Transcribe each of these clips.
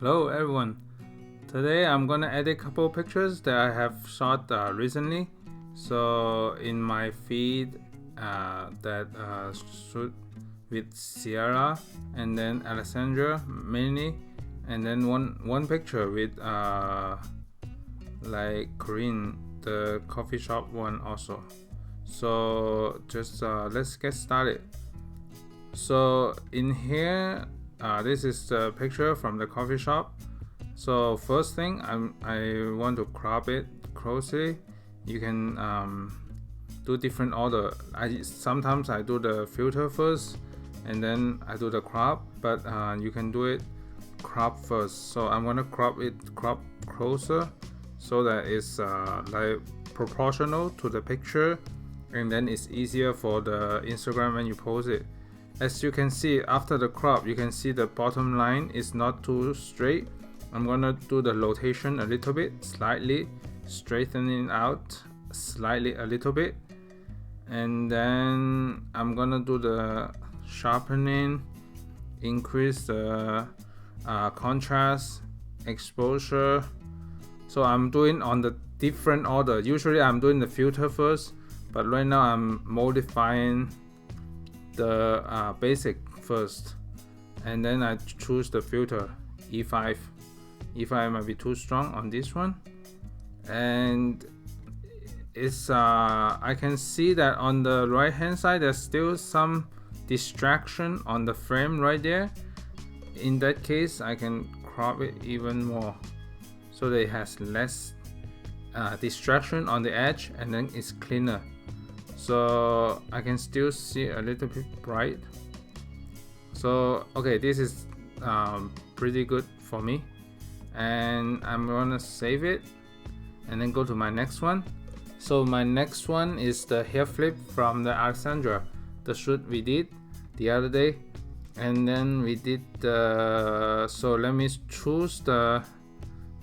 Hello everyone. Today I'm gonna edit a couple pictures that I have shot recently. So in my feed that shoot with Sierra and then Alessandra mainly, and then one picture with like Korean, the coffee shop one also. So just let's get started. So in here, this is the picture from the coffee shop. So first thing, I want to crop it closely. You can do different order. Sometimes I do the filter first, and then I do the crop. But you can do it crop first. So I'm gonna crop closer, so that it's like proportional to the picture, and then it's easier for the Instagram when you post it. As you can see, after the crop, you can see the bottom line is not too straight. I'm gonna do the rotation a little bit, slightly straightening out slightly a little bit, and then I'm gonna do the sharpening, increase the contrast, exposure. So I'm doing on the different order. Usually I'm doing the filter first, but right now I'm modifying the basic first, and then I choose the filter E5. E5 might be too strong on this one, and it's I can see that on the right hand side there's still some distraction on the frame right there. In that case, I can crop it even more so that it has less distraction on the edge, and then it's cleaner. So I can still see a little bit bright. So okay, this is pretty good for me, and I'm gonna save it and then go to my next one. So my next one is the hair flip from the Alessandra, the shoot we did the other day. And then we did the, so let me choose the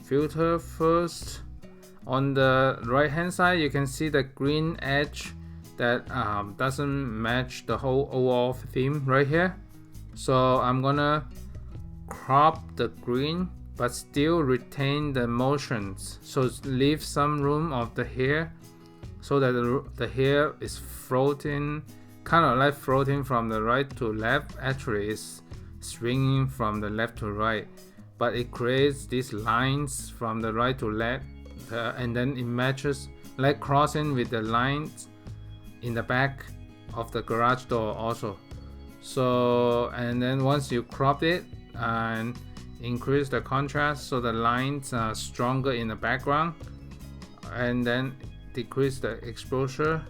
filter first. On the right hand side you can see the green edge that doesn't match the whole overall theme right here. So I'm gonna crop the green but still retain the motions, so leave some room of the hair so that the hair is floating, kind of like floating from the right to left. Actually it's swinging from the left to right, but it creates these lines from the right to left, and then it matches like crossing with the lines in the back of the garage door also. So, and then once you crop it and increase the contrast so the lines are stronger in the background, and then decrease the exposure,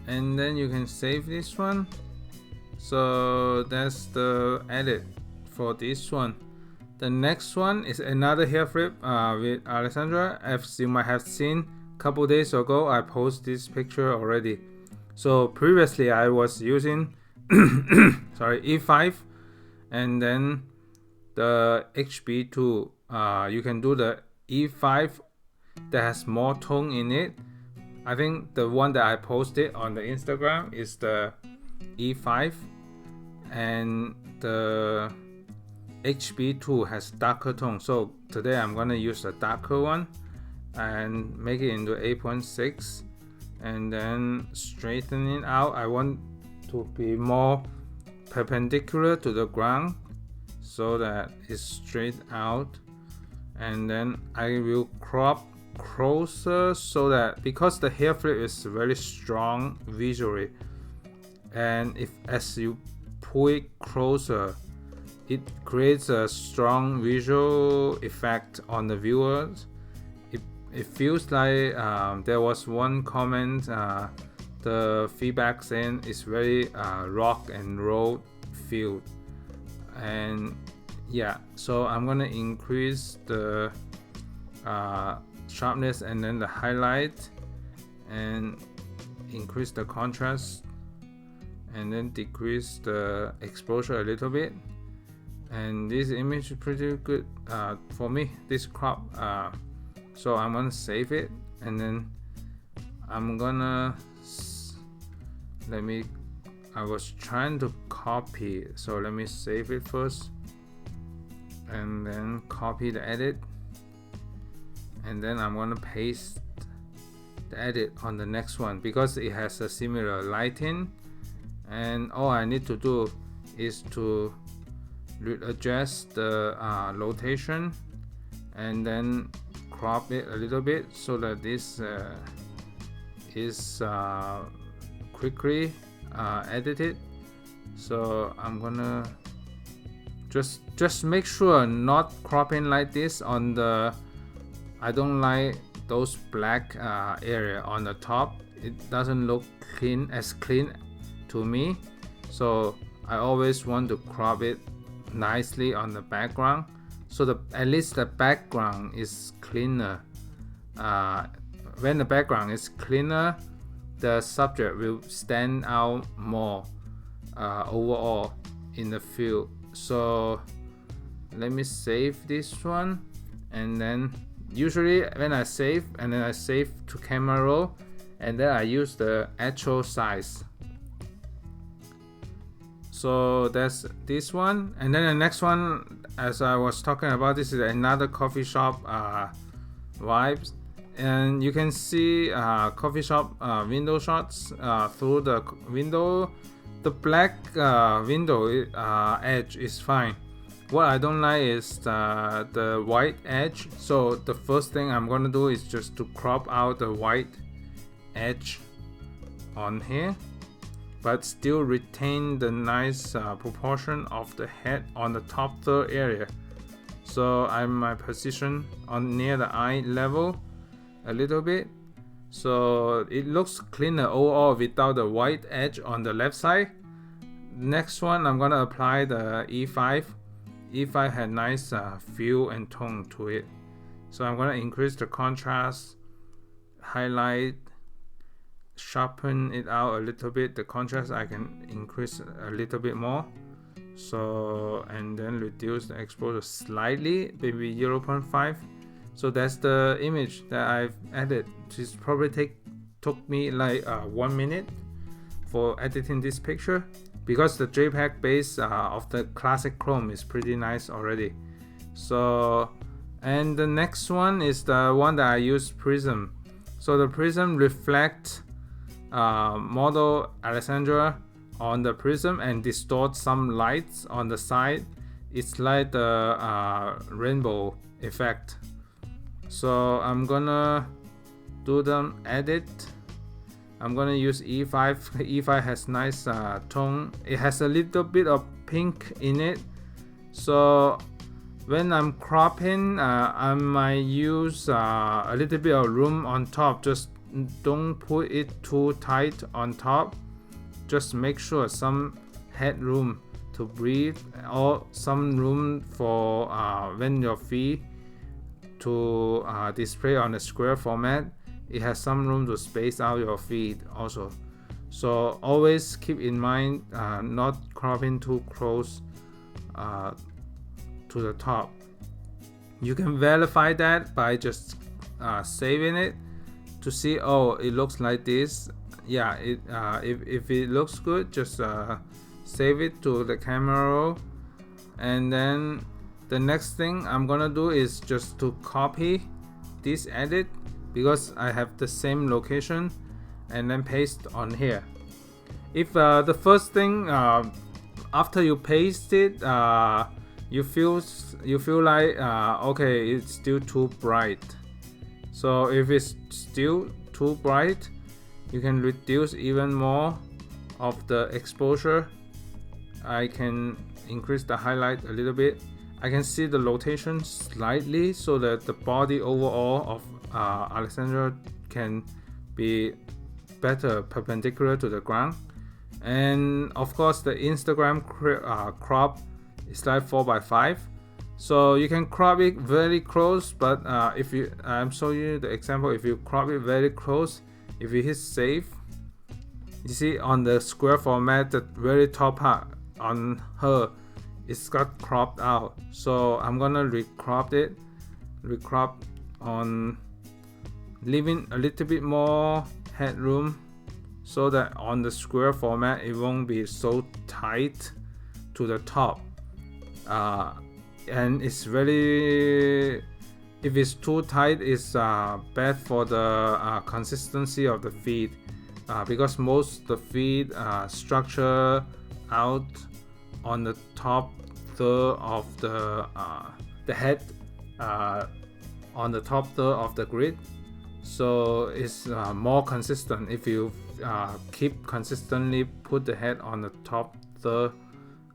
and then you can save this one. So that's the edit for this one. The next one is another hair flip with Alessandra. As you might have seen, couple days ago I posted this picture already. So previously I was using sorry, E5 and then the HB2. You can do the E5 that has more tone in it. I think the one that I posted on the Instagram is the E5, and the HB2 has darker tone. So today I'm gonna use a darker one and make it into 8.6, and then straighten it out. I want to be more perpendicular to the ground so that it's straight out, and then I will crop closer so that, because the hair flip is very strong visually, and if as you pull it closer it creates a strong visual effect on the viewers. It feels like there was one comment, the feedback saying it's very rock and roll feel, and yeah, so I'm gonna increase the sharpness and then the highlight, and increase the contrast, and then decrease the exposure a little bit. And this image is pretty good for me, this crop. So I'm gonna save it, and then I'm gonna I was trying to copy, so let me save it first. and then copy the edit, and then I'm gonna paste the edit on the next one because it has a similar lighting, and all I need to do is to adjust the rotation and then crop it a little bit so that this is quickly edited. So I'm gonna just make sure not cropping like this on the, I don't like those black area on the top. It doesn't look clean to me, so I always want to crop it nicely on the background, so at least the background is cleaner. When the background is cleaner, the subject will stand out more overall in the field. So let me save this one, and then usually when I save, and then I save to camera roll, and then I use the actual size. So that's this one, and then the next one, as I was talking about, this is another coffee shop vibes, and you can see coffee shop window shots through the window. The black window edge is fine. What I don't like is the white edge. So the first thing I'm gonna do is just to crop out the white edge on here, but still retain the nice proportion of the head on the top third area. So I'm my position on near the eye level a little bit, so it looks cleaner overall without the white edge on the left side. Next one, I'm gonna apply the E5. E5 had nice feel and tone to it, so I'm gonna increase the contrast, highlight, sharpen it out a little bit. The contrast I can increase a little bit more, so, and then reduce the exposure slightly, maybe 0.5. So that's the image that I've added. This probably took me like 1 minute for editing this picture, because the JPEG base of the classic Chrome is pretty nice already. So, and the next one is the one that I use Prism. So the Prism reflects model Alexandra on the prism and distort some lights on the side. It's like the rainbow effect. So I'm gonna do the edit. I'm gonna use E5. E5 has nice tone. It has a little bit of pink in it. So when I'm cropping, I might use a little bit of room on top. Just don't put it too tight on top. Just make sure some headroom to breathe, or some room for when your feet to display on the square format. It has some room to space out your feet also. So always keep in mind not cropping too close to the top. You can verify that by just saving it to see, oh, it looks like this. Yeah, if it looks good, just save it to the camera roll. And then the next thing I'm gonna do is just to copy this edit, because I have the same location, and then paste on here. If the first thing after you paste it, you feel like okay, it's still too bright. So if it's still too bright, you can reduce even more of the exposure. I can increase the highlight a little bit. I can see the rotation slightly so that the body overall of Alexandra can be better perpendicular to the ground. And of course the Instagram crop is like 4:5, so you can crop it very close, but if you, I'm showing you the example, if you crop it very close, if you hit save, you see on the square format, the very top part on her, it's got cropped out. So I'm gonna recrop on, leaving a little bit more headroom so that on the square format it won't be so tight to the top. and it's very, if it's too tight, it's bad for the consistency of the feed, because most the feed structure out on the top third of the head, on the top third of the grid. So it's more consistent if you keep consistently put the head on the top third,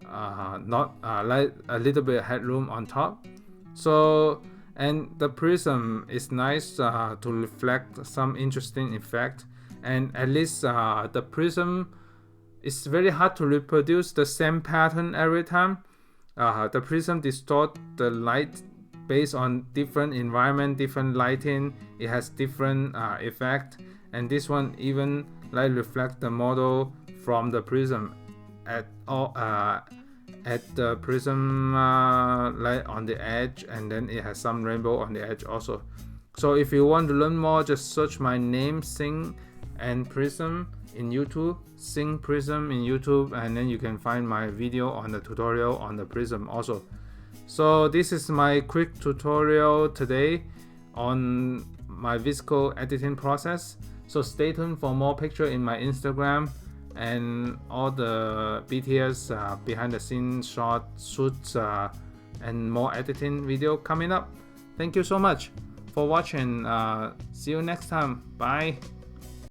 not like a little bit of headroom on top. So, and the prism is nice to reflect some interesting effect, and at least the prism is very hard to reproduce the same pattern every time. The prism distort the light based on different environment, different lighting. It has different effect, and this one even like reflect the model from the prism at all, at the prism light on the edge, and then it has some rainbow on the edge also. So if you want to learn more, just search my name, Sing and Prism in YouTube, Sing Prism in YouTube, and then you can find my video on the tutorial on the prism also. So this is my quick tutorial today on my VSCO editing process. So stay tuned for more picture in my Instagram and all the BTS behind the scenes shot shoots and more editing video coming up. Thank you so much for watching. See you next time. Bye.